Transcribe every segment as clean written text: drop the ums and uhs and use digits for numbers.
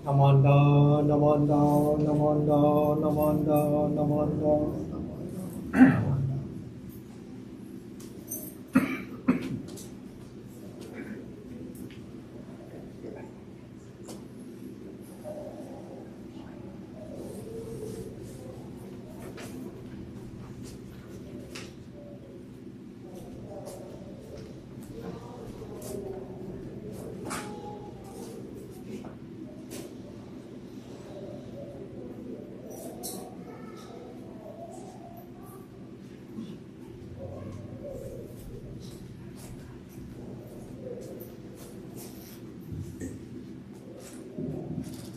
Namanda, Namanda, Namanda, Namanda, Namanda.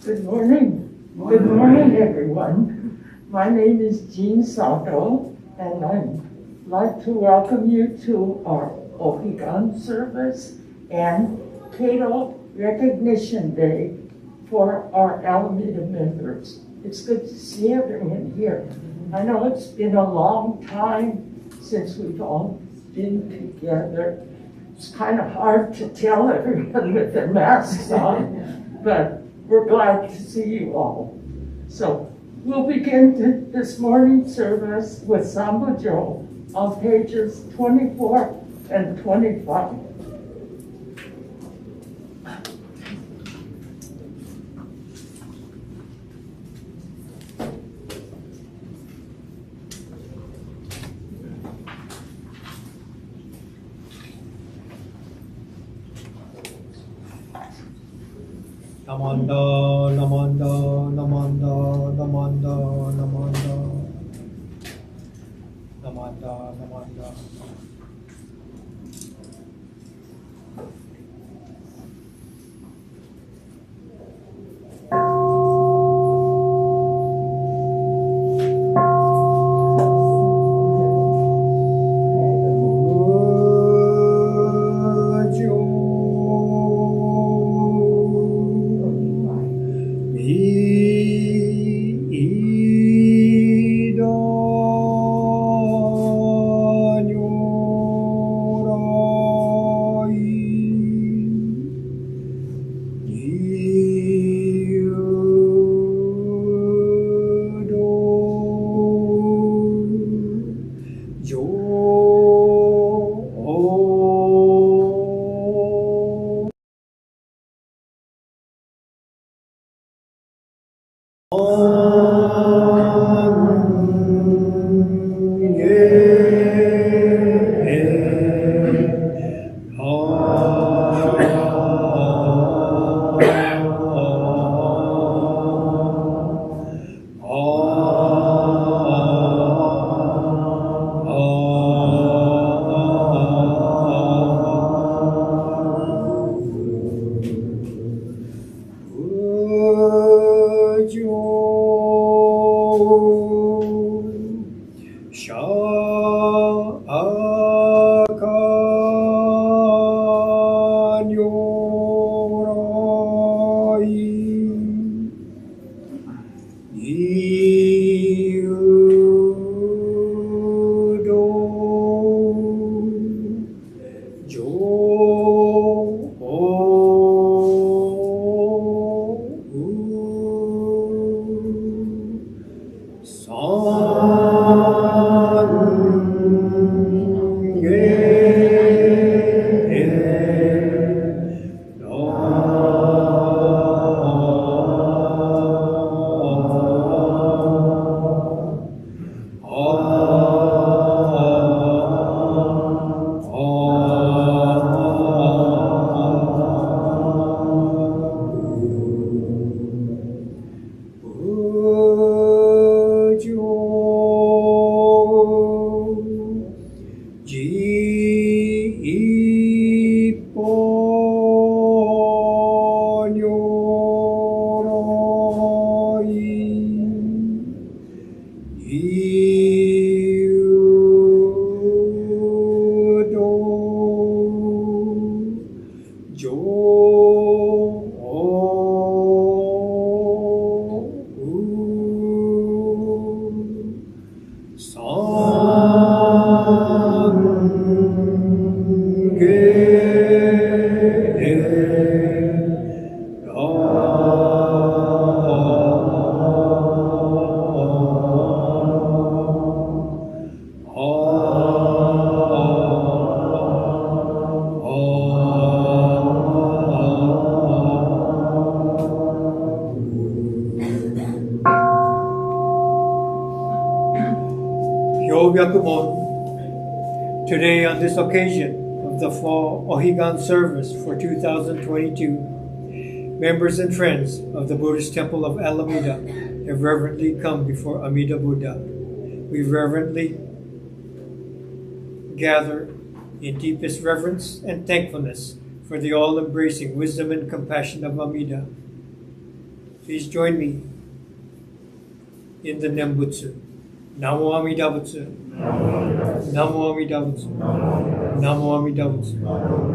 Good morning. Good morning, everyone. My name is Jean Sato, and I'd like to welcome you to our Ohigan Service and Cato Recognition Day for our Alameda members. It's good to see everyone here. I know it's been a long time since we've all been together. It's kind of hard to tell everyone with their masks on, but we're glad to see you all. So we'll begin this morning's service with Samba Joe on pages 24 and 25. Namanda, namanda, namanda, namanda, namanda, namanda, namanda. Today, on this occasion of the Fall Ohigan Service for 2022, members and friends of the Buddhist Temple of Alameda have reverently come before Amida Buddha. We reverently gather in deepest reverence and thankfulness for the all-embracing wisdom and compassion of Amida. Please join me in the Nembutsu. Namo Amida Butsu. Namo Amida Butsu. Namo Amida Butsu.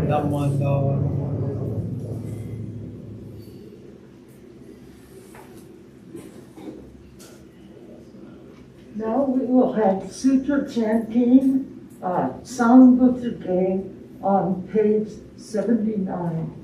Namo Amida Butsu. Now we will have sutra chanting, Sound Butsuke on page 79.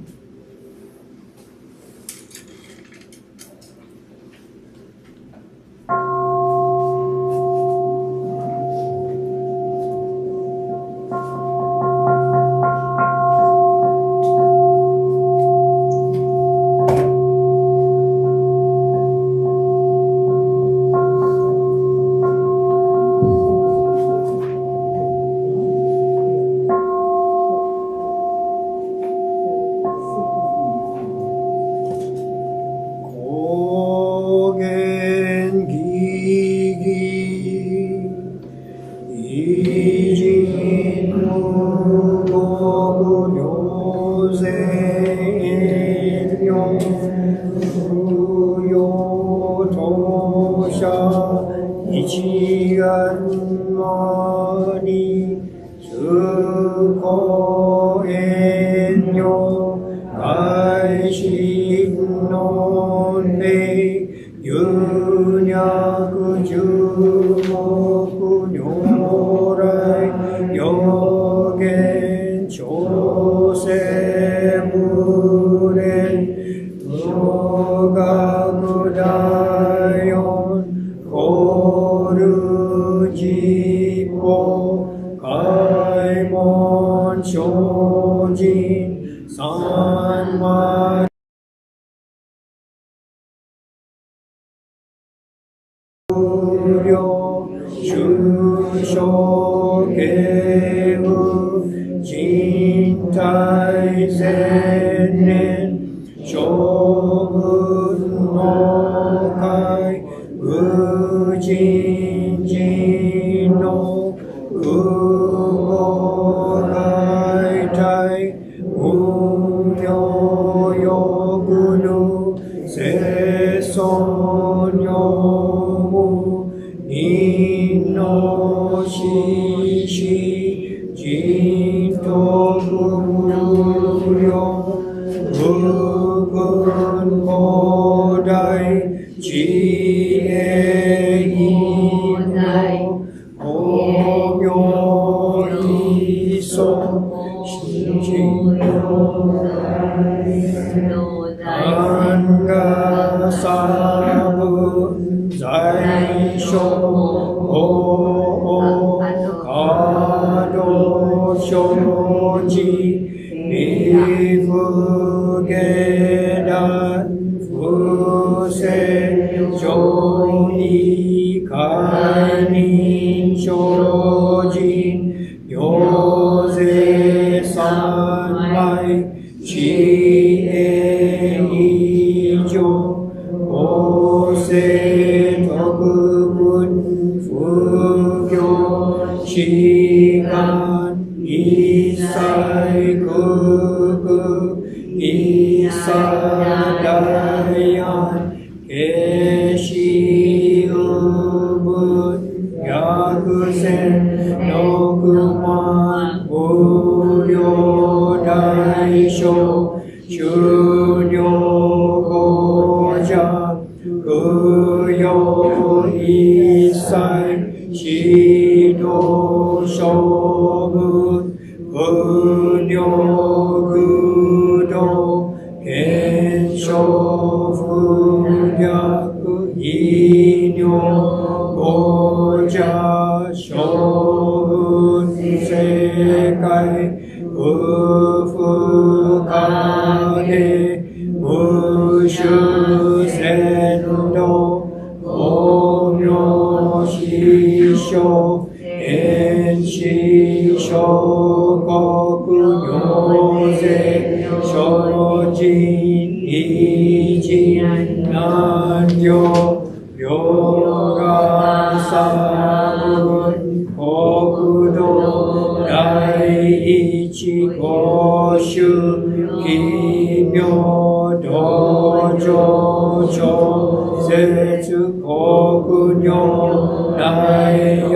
六如来四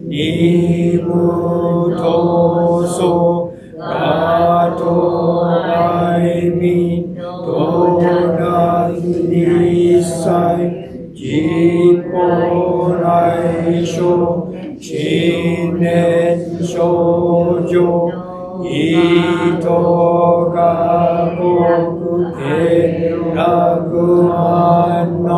二無等相我と来民とな一切実法来生新年少女人が国へ楽万能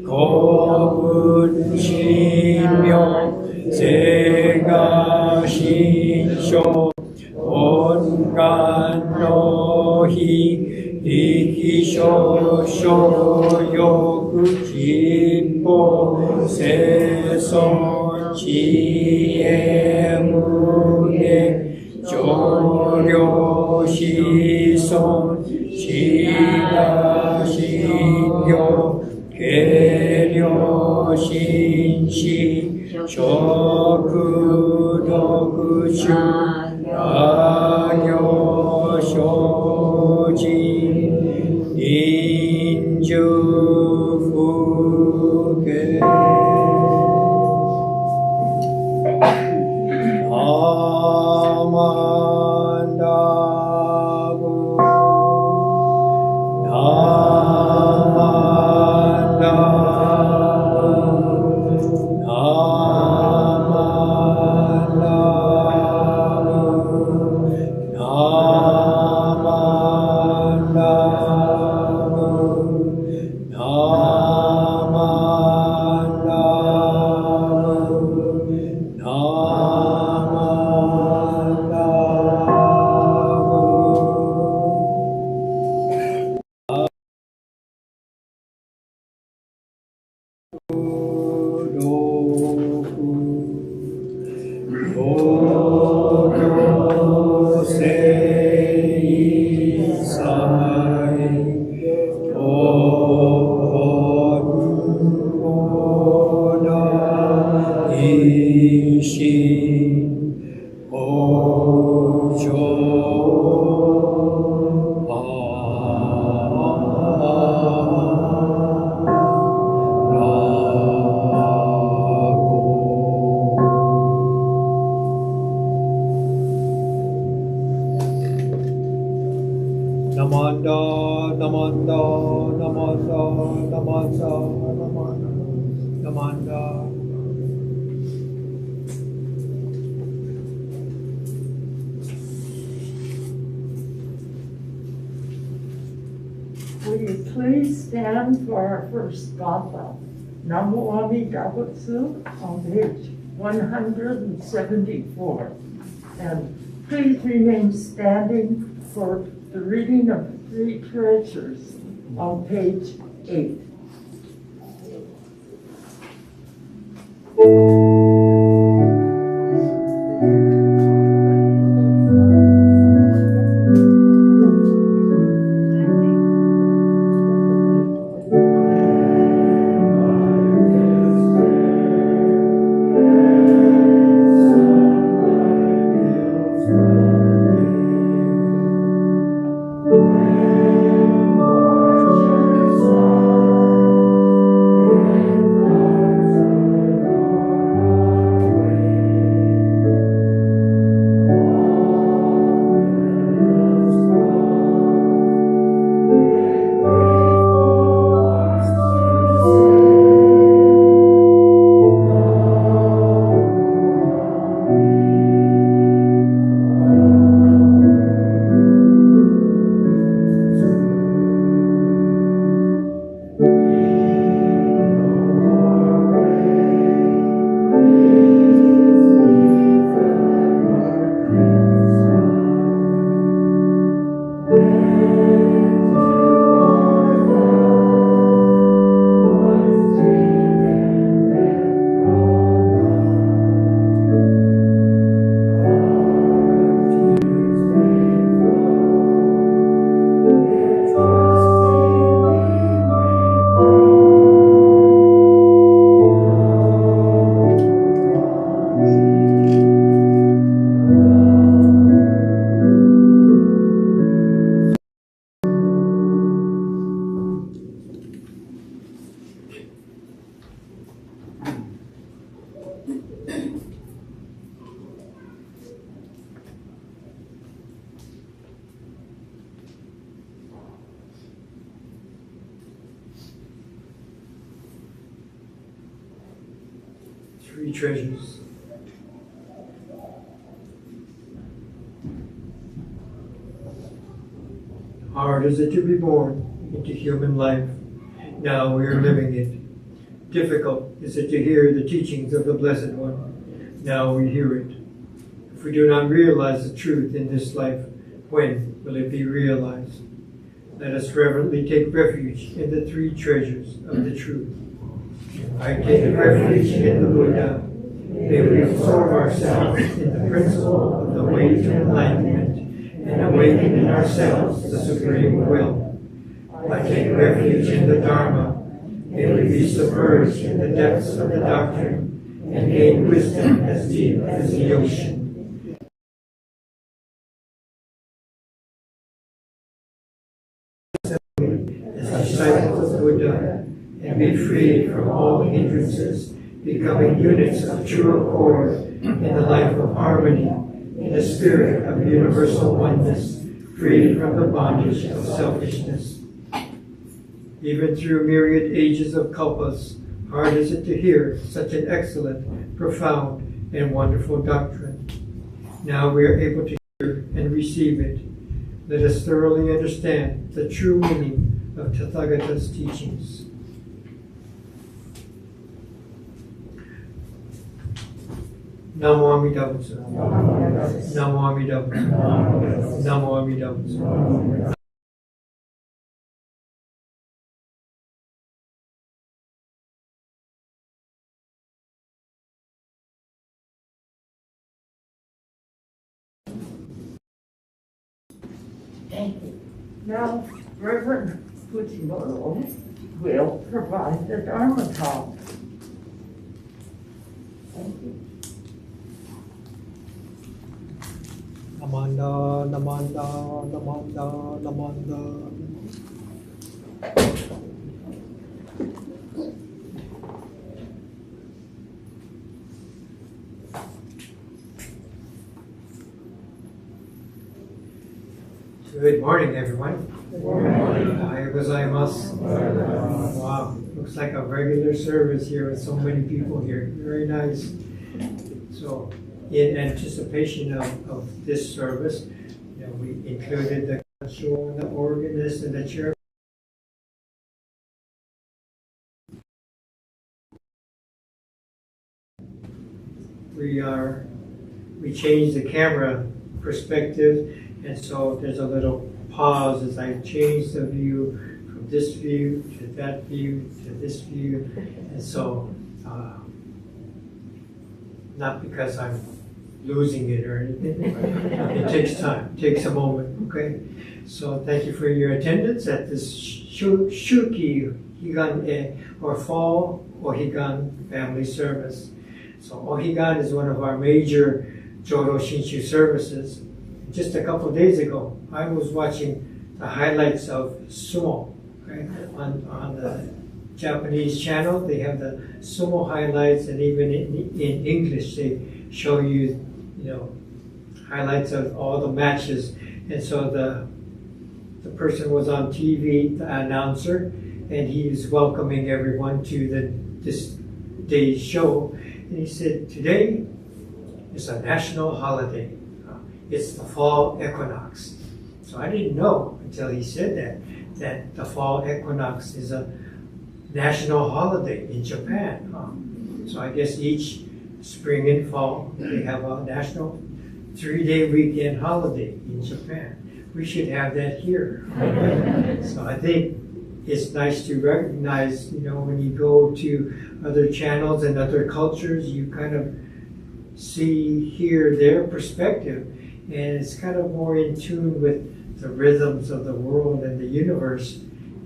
公文神妙世が心象本願の日力少々欲実法生存知恵無限上領子孫知が信行軽量心死食読書作業生じ臨終不敬アマンダブナマンダブナマンダブナマンダブナマンダブWill you please stand for our first gatha, Namo Amida Butsu, on page 174. And please remain standing for the reading of the three treasures on page 8. three treasures. Hard is it to be born into human life. Now we are living it. Difficult is it to hear the teachings of the Blessed One. Now we hear it. If we do not realize the truth in this life, when will it be realized? Let us reverently take refuge in the three treasures of the truth. I take refuge in the Buddha. May we absorb ourselves in the principle of the way to enlightenment and awaken in ourselves the supreme will. I take refuge in the Dharma. May we be submerged in the depths of the doctrine and gain wisdom as deep as the ocean. As disciples of Buddha, and be freed from all hindrances, becoming units of true accord in the life of harmony, in the spirit of universal oneness, freed from the bondage of selfishness. Even through myriad ages of kalpas, hard is it to hear such an excellent, profound, and wonderful doctrine. Now we are able to hear and receive it. Let us thoroughly understand the true meaning of Tathagata's teachings. Namo Amida Butsu. Namo Amida Butsu. Namo Amida Butsu. Thank you. Now, Reverend Fujimoto will provide the Dharma talk. Thank you. Namanda, Namanda, Namanda, Namanda. Good morning, everyone. Good morning. Ohayou gozaimasu. Wow, looks like a regular service here with so many people here. Very nice. So, in anticipation of this service, we included the consul and the organist and the chair. We changed the camera perspective, and so there's a little pause as I change the view from this view to that view to this view, and so not because I'm losing it or anything. It takes time, it takes a moment, okay? So thank you for your attendance at this Shuki Higan or Fall Ohigan family service. So Ohigan is one of our major Jodo Shinshu services. Just a couple of days ago, I was watching the highlights of sumo, okay? On the Japanese channel, they have the sumo highlights, and even in English, they show you, highlights of all the matches. And so the person was on TV, the announcer, and he was welcoming everyone to this day's show. And he said, today is a national holiday. It's the fall equinox. So I didn't know until he said that the fall equinox is a national holiday in Japan. So I guess each spring and fall, they have a national 3-day weekend holiday in Japan. We should have that here. So I think it's nice to recognize, when you go to other channels and other cultures, you kind of hear their perspective, and it's kind of more in tune with the rhythms of the world and the universe,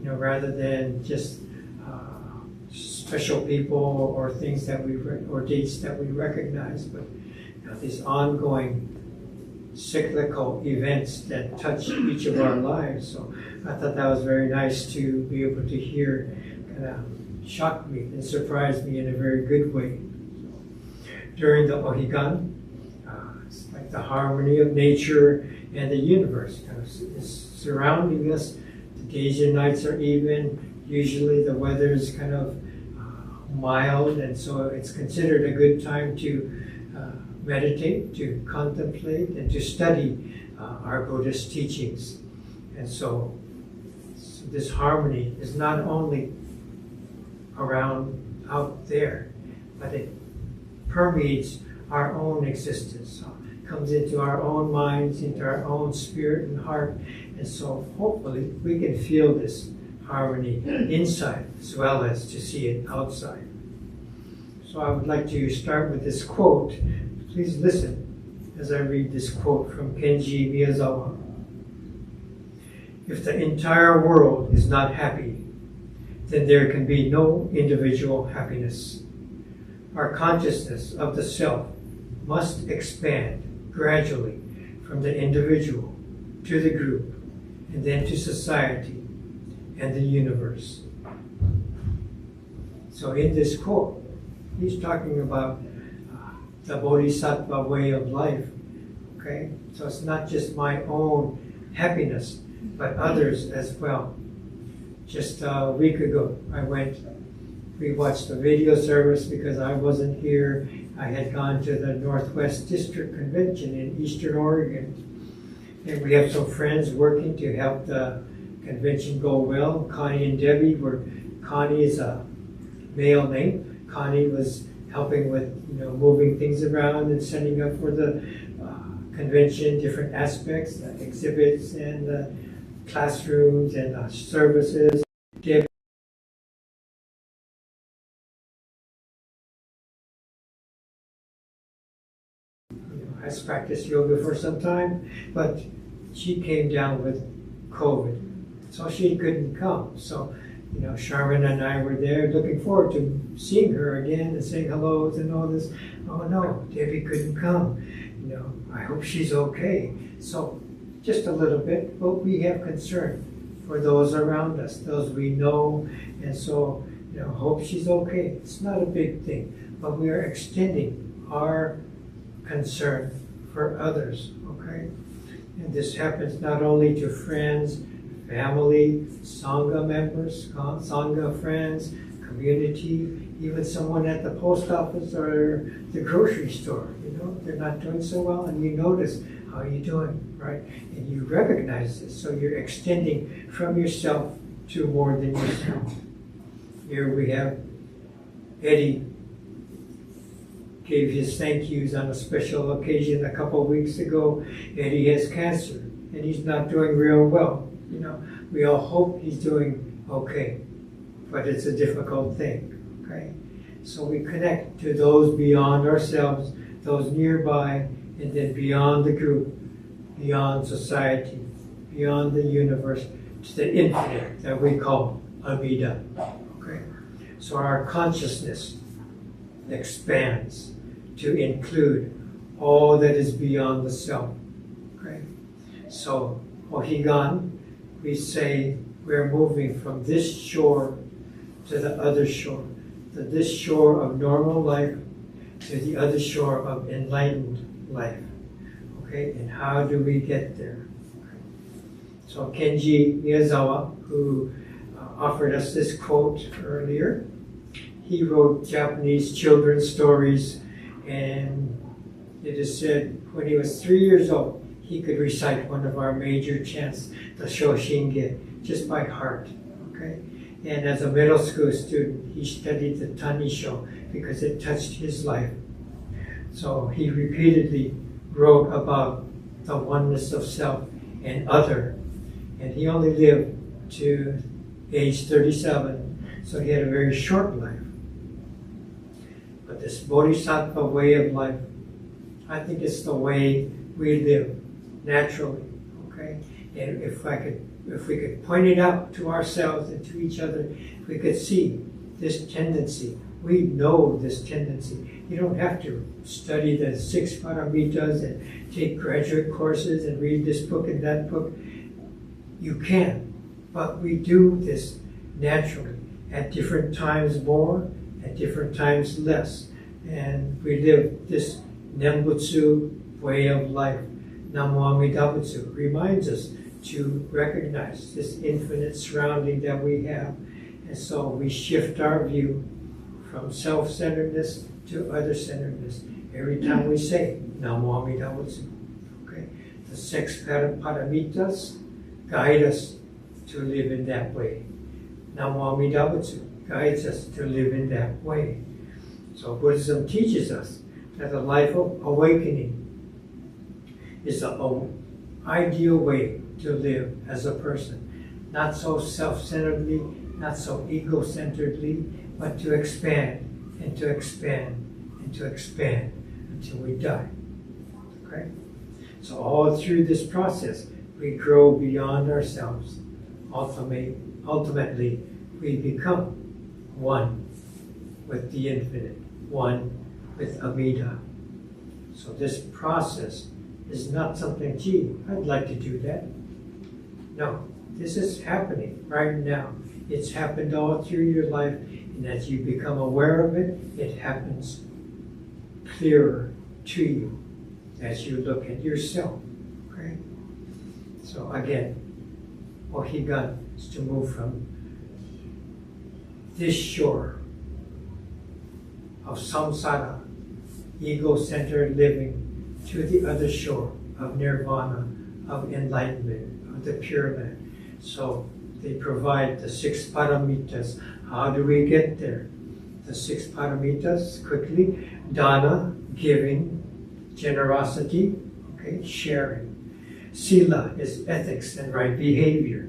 rather than just special people or things that or dates that we recognize, but these ongoing cyclical events that touch each of our lives. So I thought that was very nice to be able to hear. Kind of shocked me and surprised me in a very good way. During the Ohigan, it's like the harmony of nature and the universe kind of is surrounding us. The days and nights are even. Usually the weather is kind of mild, and so it's considered a good time to meditate, to contemplate, and to study our Buddhist teachings. And so this harmony is not only around out there, but it permeates our own existence, so it comes into our own minds, into our own spirit and heart. And so hopefully we can feel this harmony inside as well as to see it outside. So I would like to start with this quote. Please listen as I read this quote from Kenji Miyazawa. If the entire world is not happy, then there can be no individual happiness. Our consciousness of the self must expand gradually from the individual to the group and then to society and the universe. So in this quote, he's talking about the Bodhisattva way of life. Okay? So it's not just my own happiness, but others as well. Just a week ago, we watched a video service because I wasn't here. I had gone to the Northwest District Convention in Eastern Oregon. And we have some friends working to help the convention go well. Connie and Debbie Connie is a male name. Connie was helping with moving things around and setting up for the convention, different aspects, the exhibits and the classrooms and the services. Debbie has practiced yoga for some time, but she came down with COVID, so she couldn't come. So, Sharman and I were there looking forward to seeing her again and saying hellos and all this. Oh no, Debbie couldn't come. I hope she's okay. So, just a little bit, but we have concern for those around us, those we know, and so, hope she's okay. It's not a big thing, but we are extending our concern for others, okay? And this happens not only to friends, family, Sangha members, Sangha friends, community, even someone at the post office or the grocery store. They're not doing so well, and you notice, how are you doing, right? And you recognize this, so you're extending from yourself to more than yourself. Here we have Eddie gave his thank yous on a special occasion a couple of weeks ago. Eddie has cancer, and he's not doing real well. We all hope he's doing okay, but it's a difficult thing, okay? So we connect to those beyond ourselves, those nearby, and then beyond the group, beyond society, beyond the universe, to the infinite that we call Alameda, okay? So our consciousness expands to include all that is beyond the self, okay? So Ohigan, we say we're moving from this shore to the other shore, to this shore of normal life to the other shore of enlightened life. Okay, and how do we get there? Okay. So Kenji Miyazawa, who offered us this quote earlier, he wrote Japanese children's stories, and it is said when he was 3 years old, he could recite one of our major chants, the Shoshinge, just by heart, okay? And as a middle school student, he studied the Tanisho because it touched his life. So he repeatedly wrote about the oneness of self and other. And he only lived to age 37, so he had a very short life. But this Bodhisattva way of life, I think it's the way we live naturally, okay? And if we could point it out to ourselves and to each other, if we could see this tendency, we know this tendency. You don't have to study the 6 paramitas and take graduate courses and read this book and that book. You can, but we do this naturally, at different times more, at different times less. And we live this Nembutsu way of life. Namo Amida Butsu reminds us to recognize this infinite surrounding that we have. And so we shift our view from self-centeredness to other-centeredness. Every time we say Namo Amida Butsu, okay, the six paramitas guide us to live in that way. Namo Amida Butsu guides us to live in that way. So Buddhism teaches us that a life of awakening is an ideal way to live as a person. Not so self-centeredly, not so ego-centeredly, but to expand and to expand and to expand until we die. Okay? So all through this process, we grow beyond ourselves. Ultimately, we become one with the infinite, one with Amida. So this process is not something, gee, I'd like to do that. No, this is happening right now. It's happened all through your life, and as you become aware of it, it happens clearer to you as you look at yourself. Okay? So again, Ohigan is to move from this shore of samsara, ego-centered living, to the other shore of nirvana, of enlightenment, of the Pure Land. So they provide the six paramitas. How do we get there? The six paramitas, quickly: dana, giving, generosity, okay, sharing. Sila is ethics and right behavior.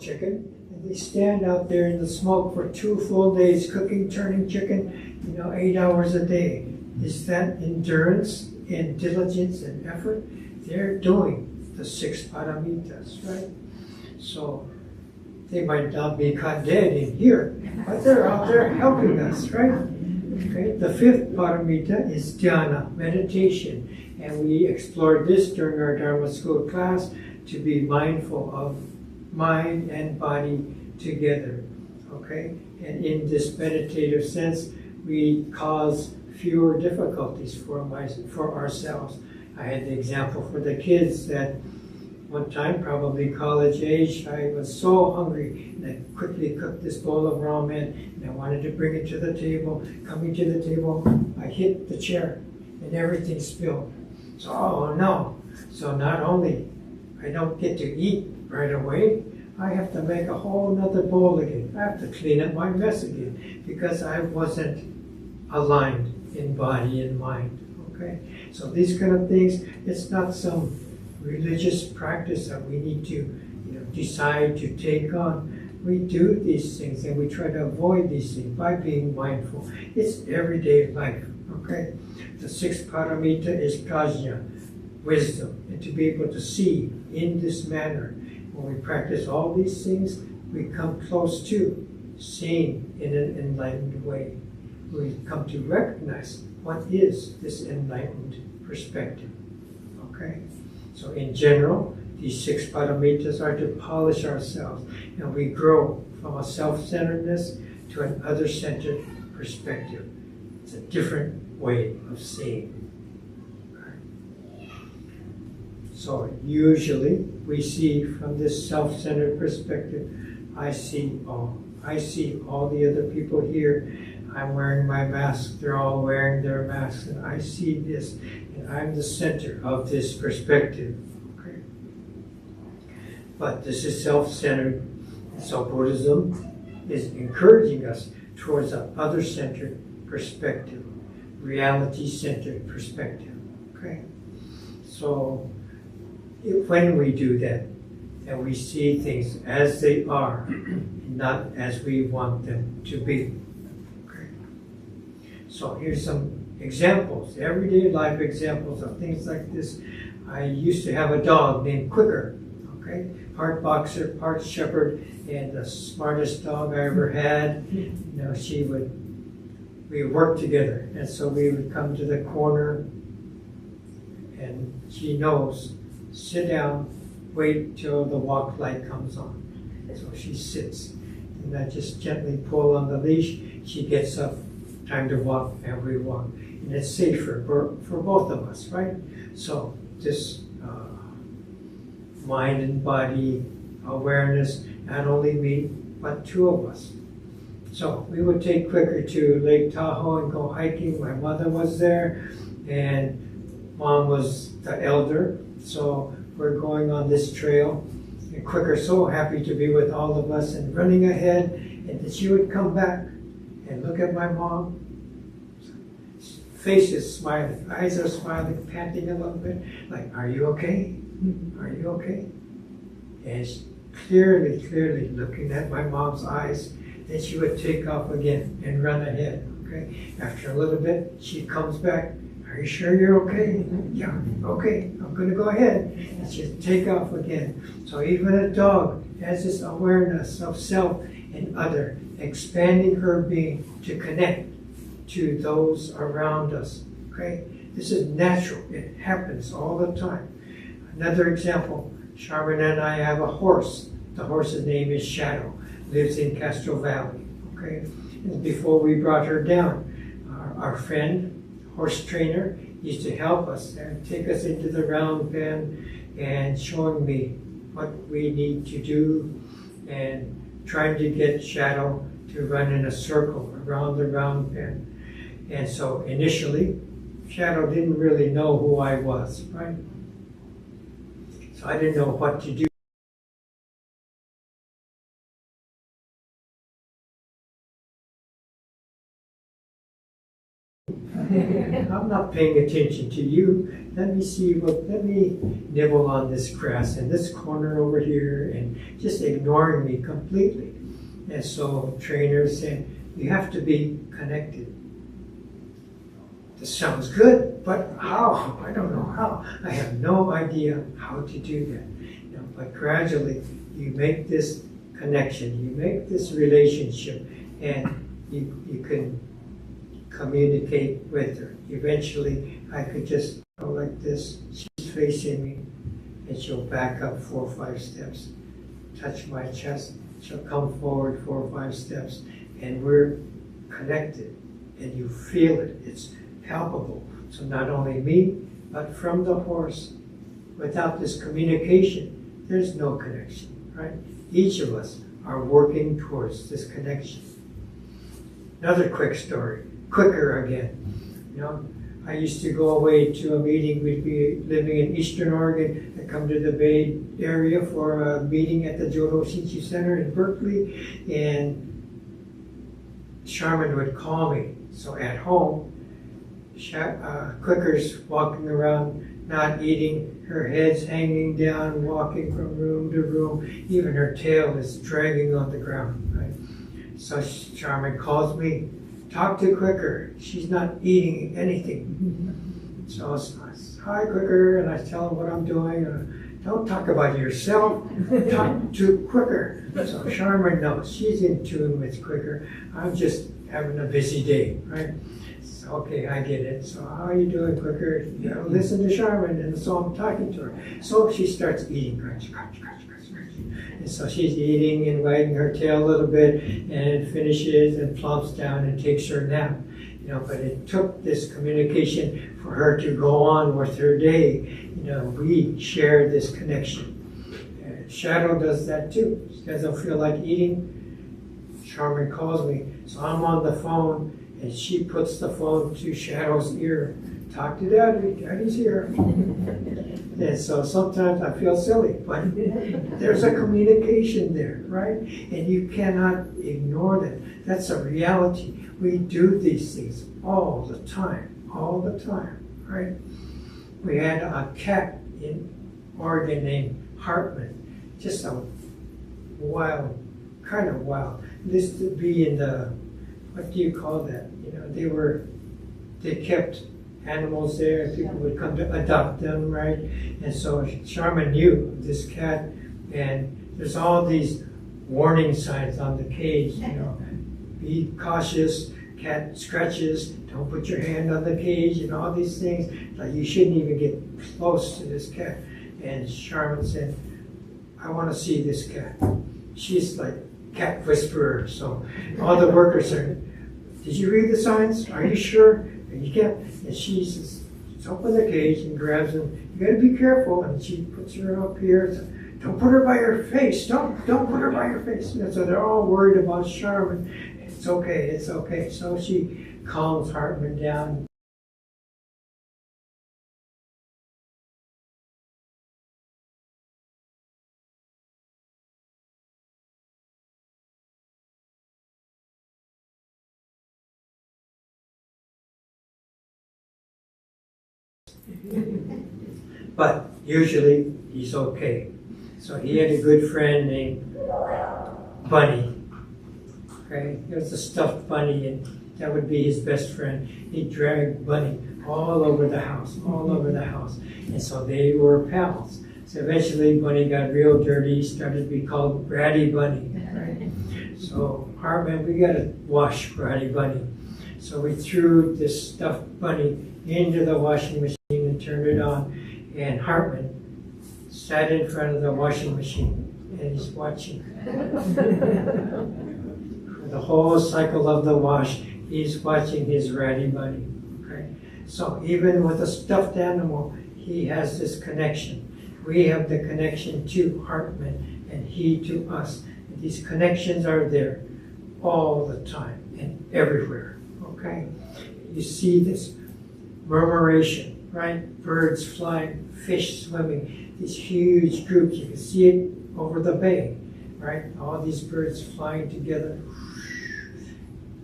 Chicken, and they stand out there in the smoke for 2 full days cooking, turning chicken, 8 hours a day. Is that endurance and diligence and effort? They're doing the six paramitas, right? So they might not be caught dead in here, but they're out there helping us, right? Okay. The fifth paramita is dhyana, meditation, and we explored this during our Dharma school class, to be mindful of mind and body together, okay? And in this meditative sense, we cause fewer difficulties for ourselves. I had the example for the kids that one time, probably college age, I was so hungry and I quickly cooked this bowl of ramen and I wanted to bring it to the table. Coming to the table, I hit the chair and everything spilled. So, oh no. So not only I don't get to eat right away, I have to make a whole nother bowl again. I have to clean up my mess again because I wasn't aligned in body and mind. Okay? So these kind of things, it's not some religious practice that we need to decide to take on. We do these things and we try to avoid these things by being mindful. It's everyday life. Okay? The sixth paramita is prajna, wisdom, and to be able to see in this manner. When we practice all these things, we come close to seeing in an enlightened way. We come to recognize what is this enlightened perspective. Okay? So in general, these six paramitas are to polish ourselves, and we grow from a self-centeredness to an other-centered perspective. It's a different way of seeing. So usually we see from this self-centered perspective, I see all the other people here. I'm wearing my mask, they're all wearing their masks, and I see this, and I'm the center of this perspective. Okay? But this is self-centered, so Buddhism is encouraging us towards an other-centered perspective, reality-centered perspective. Okay? So when we do that, and we see things as they are, not as we want them to be. Okay. So here's some examples, everyday life examples of things like this. I used to have a dog named Quicker, okay? Part boxer, part shepherd, and the smartest dog I ever had. We would work together, and so we would come to the corner, and she knows, sit down, wait till the walk light comes on. So she sits. and I just gently pull on the leash. She gets up, time to walk, and we walk. And it's safer for both of us, right? So this mind and body awareness, not only me, but two of us. So we would take Quicker to Lake Tahoe and go hiking. My mother was there, and Mom was the elder. So we're going on this trail. And Quicker so happy to be with all of us and running ahead, and that she would come back and look at my mom. Face is smiling, eyes are smiling, panting a little bit, like, are you okay? Are you okay? And she's clearly looking at my mom's eyes. Then she would take off again and run ahead, okay? After a little bit, she comes back. Are you sure you're okay? Yeah, okay, I'm gonna go ahead. And she'd take off again. So even a dog has this awareness of self and other, expanding her being to connect to those around us, okay? This is natural, it happens all the time. Another example, Charmin and I have a horse. The horse's name is Shadow, lives in Castro Valley, okay? And before we brought her down, our friend, horse trainer, used to help us and take us into the round pen and showing me what we need to do and trying to get Shadow to run in a circle around the round pen. And so initially, Shadow didn't really know who I was, right? So I didn't know what to do. I'm not paying attention to you. Let me nibble on this grass in this corner over here, and just ignoring me completely. And so trainers said, you have to be connected. This sounds good, but how? I don't know how. I have no idea how to do that. But gradually, you make this connection, you make this relationship, and you can communicate with her. Eventually, I could just go like this. She's facing me, and she'll back up 4 or 5 steps, touch my chest. She'll come forward 4 or 5 steps, and we're connected, and you feel it. It's palpable. So not only me, but from the horse. Without this communication, there's no connection, right? Each of us are working towards this connection. Another quick story. Quicker again. I used to go away to a meeting. We'd be living in Eastern Oregon and come to the Bay Area for a meeting at the Jodo Shinshu Center in Berkeley, and Charmin would call me. So at home, Quicker's walking around, not eating, her head's hanging down, walking from room to room. Even her tail is dragging on the ground, right? So Charmin calls me, talk to Quicker. She's not eating anything. So I say, hi, Quicker, and I tell her what I'm doing. Don't talk about yourself, talk to Quicker. So Charmin knows, she's in tune with Quicker. I'm just having a busy day, right? So, okay, I get it. So how are you doing, Quicker? Listen to Charmin, and so I'm talking to her. So she starts eating, crunch, crunch, crunch, crunch, crunch. And so she's eating and wagging her tail a little bit, and finishes and plumps down and takes her nap. But it took this communication for her to go on with her day. We share this connection. Shadow does that too. She doesn't feel like eating. Charmin calls me, so I'm on the phone, and she puts the phone to Shadow's ear. Talk to Daddy. Daddy's here. And so sometimes I feel silly, but there's a communication there, right? And you cannot ignore that. That's a reality. We do these things all the time, right? We had a cat in Oregon named Hartman, just a kind of wild. This to be in the, what do you call that? They kept animals there. People would come to adopt them, right? And so Charmin knew this cat, and there's all these warning signs on the cage. Be cautious. Cat scratches. Don't put your hand on the cage, and all these things. Like you shouldn't even get close to this cat. And Charmin said, "I want to see this cat." She's like cat whisperer. So all the workers are, did you read the signs? Are you sure? And you can't. And she says, open the cage and grabs him. You got to be careful. And she puts her up here. So, don't put her by her face. Don't put her by her face. And so they're all worried about Charmin. It's okay. It's okay. So she calms Hartman down. But usually he's okay. So he had a good friend named Bunny. Okay, there's a stuffed bunny, and that would be his best friend. He dragged Bunny all over the house, and so they were pals. So eventually, Bunny got real dirty, started to be called Ratty Bunny. Right? So Hartman, we got to wash Ratty Bunny. So we threw this stuffed bunny into the washing machine and turned it on, and Hartman sat in front of the washing machine and he's watching. For the whole cycle of the wash, he's watching his Ratty Bunny. Okay? So even with a stuffed animal, he has this connection. We have the connection to Hartman and he to us. And these connections are there all the time and everywhere. Okay? You see this murmuration, right? Birds flying, fish swimming, these huge groups. You can see it over the bay, right? All these birds flying together.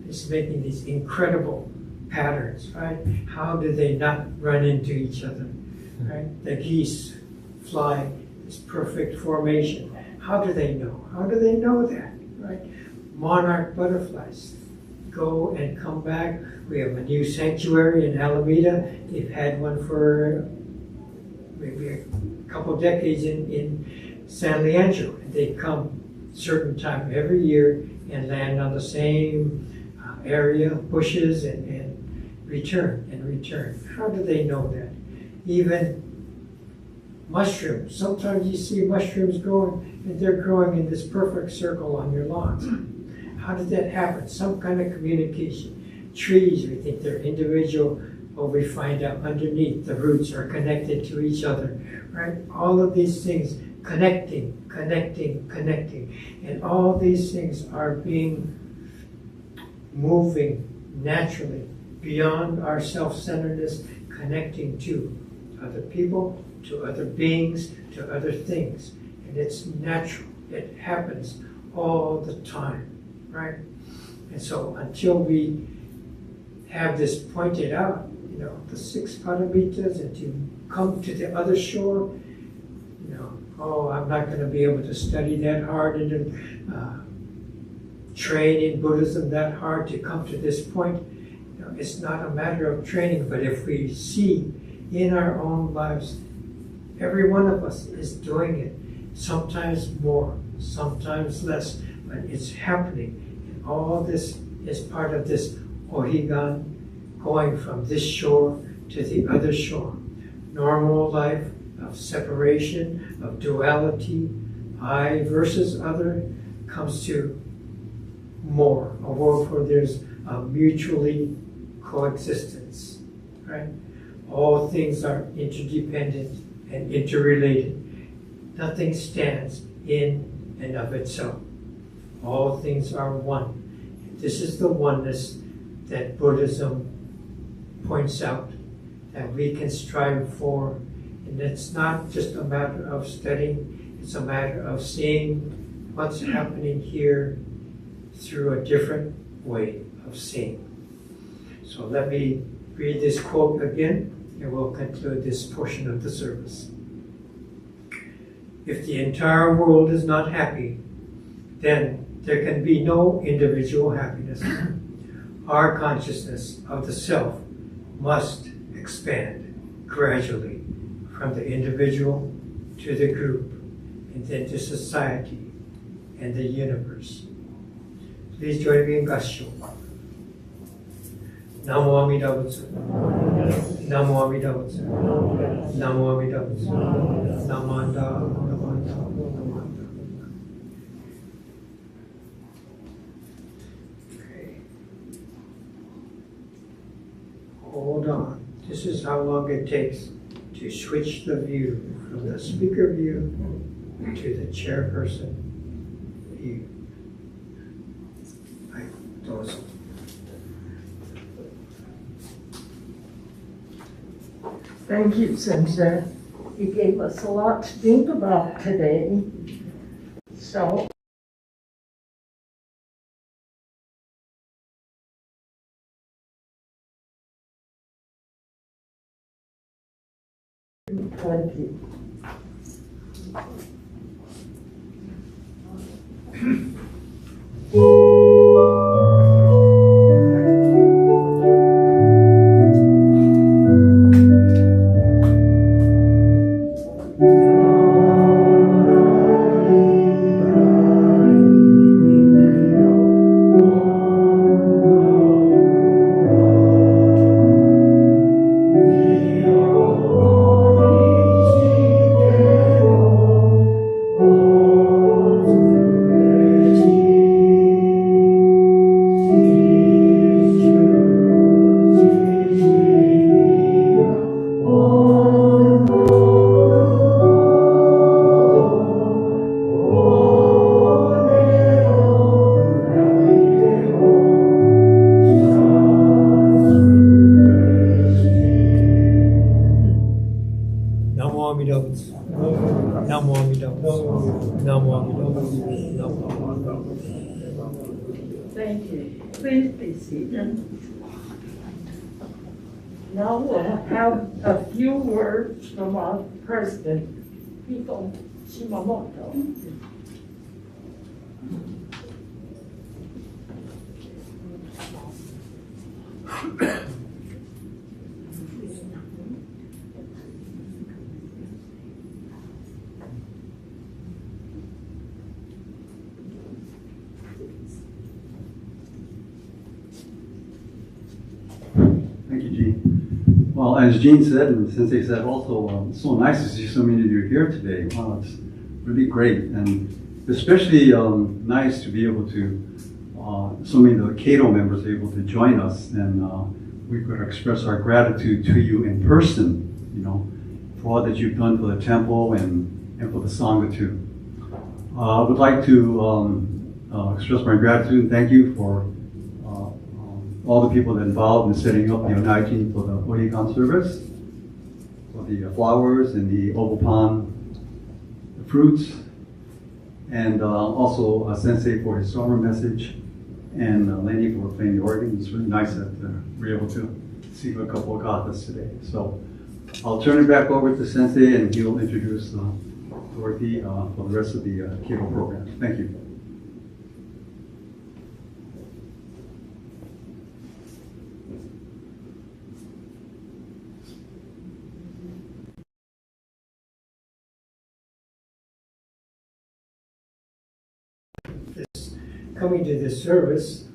It's making these incredible patterns, right? How do they not run into each other, right? The geese fly this perfect formation. How do they know? How do they know that, right? Monarch butterflies go and come back. We have a new sanctuary in Alameda. They've had one for maybe a couple decades in San Leandro. And they come certain time every year and land on the same area, bushes, and return and return. How do they know that? Even mushrooms. Sometimes you see mushrooms growing, and they're growing in this perfect circle on your lawns. How did that happen? Some kind of communication. Trees, we think they're individual, but we find out underneath the roots are connected to each other, right? All of these things connecting. And all these things are moving naturally beyond our self-centeredness, connecting to other people, to other beings, to other things. And it's natural. It happens all the time, right? And so until we have this pointed out, the 6 paramitas, and to come to the other shore, I'm not going to be able to study that hard and train in Buddhism that hard to come to this point. It's not a matter of training, but if we see in our own lives, every one of us is doing it, sometimes more, sometimes less, but it's happening. And all this is part of this Ohigan, going from this shore to the other shore. Normal life of separation, of duality, I versus other, comes to more, a world where there's a mutually coexistence, right? All things are interdependent and interrelated. Nothing stands in and of itself. All things are one. This is the oneness that Buddhism points out, that we can strive for. And it's not just a matter of studying, it's a matter of seeing what's happening here through a different way of seeing. So let me read this quote again, and we'll conclude this portion of the service. If the entire world is not happy, then there can be no individual happiness. Our consciousness of the self must expand gradually from the individual to the group, and then to society and the universe. Please join me in Gassho. Namo Amida Butsu. Namo Amida Butsu. Namo Amida Butsu. Namanda. Namanda. Namanda. hold on. This is how long it takes to switch the view from the speaker view to the chairperson view. Right, those. Thank you, Sensei. You gave us a lot to think about today. So, thank you. Thank you. Please be seated. Now we'll have a few words from our president, Hiko Shimamoto. Thank you, Gene. Well, as Gene said, and Sensei said also, it's so nice to see so many of you here today. Wow, it's really great. And especially nice to be able to, so many of the Cato members are able to join us, and we could express our gratitude to you in person, you know, for all that you've done for the temple and for the Sangha too. I would like to express my gratitude and thank you for all the people that involved in setting up the Onaijin for the Ohigan Service, for the flowers and the obopan, the fruits, and also Sensei for his summer message, and Lenny for playing the organ. It's really nice that we're able to see a couple of gathas today. So I'll turn it back over to Sensei, and he'll introduce Dorothy for the rest of the Cato program. Thank you. Coming to this service,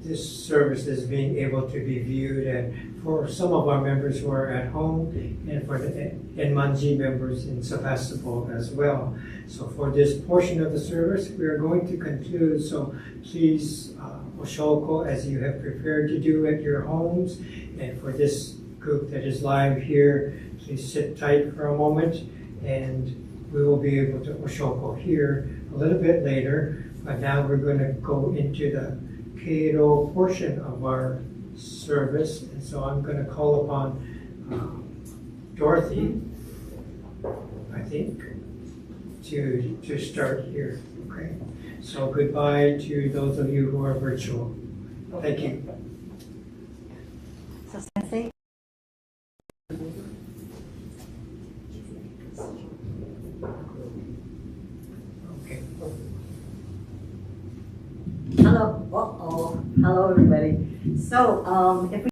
this service is being able to be viewed, and for some of our members who are at home, and for the Enmanji members in Sebastopol as well. So for this portion of the service, we are going to conclude, so please oshoko as you have prepared to do at your homes, and for this group that is live here, please sit tight for a moment, and we will be able to oshoko here a little bit later, but now we're going to go into the Cato portion of our service, and so I'm going to call upon Dorothy, I think, to start here. Okay, so goodbye to those of you who are virtual. Thank you. So Sensei. Hello, hello everybody. So if we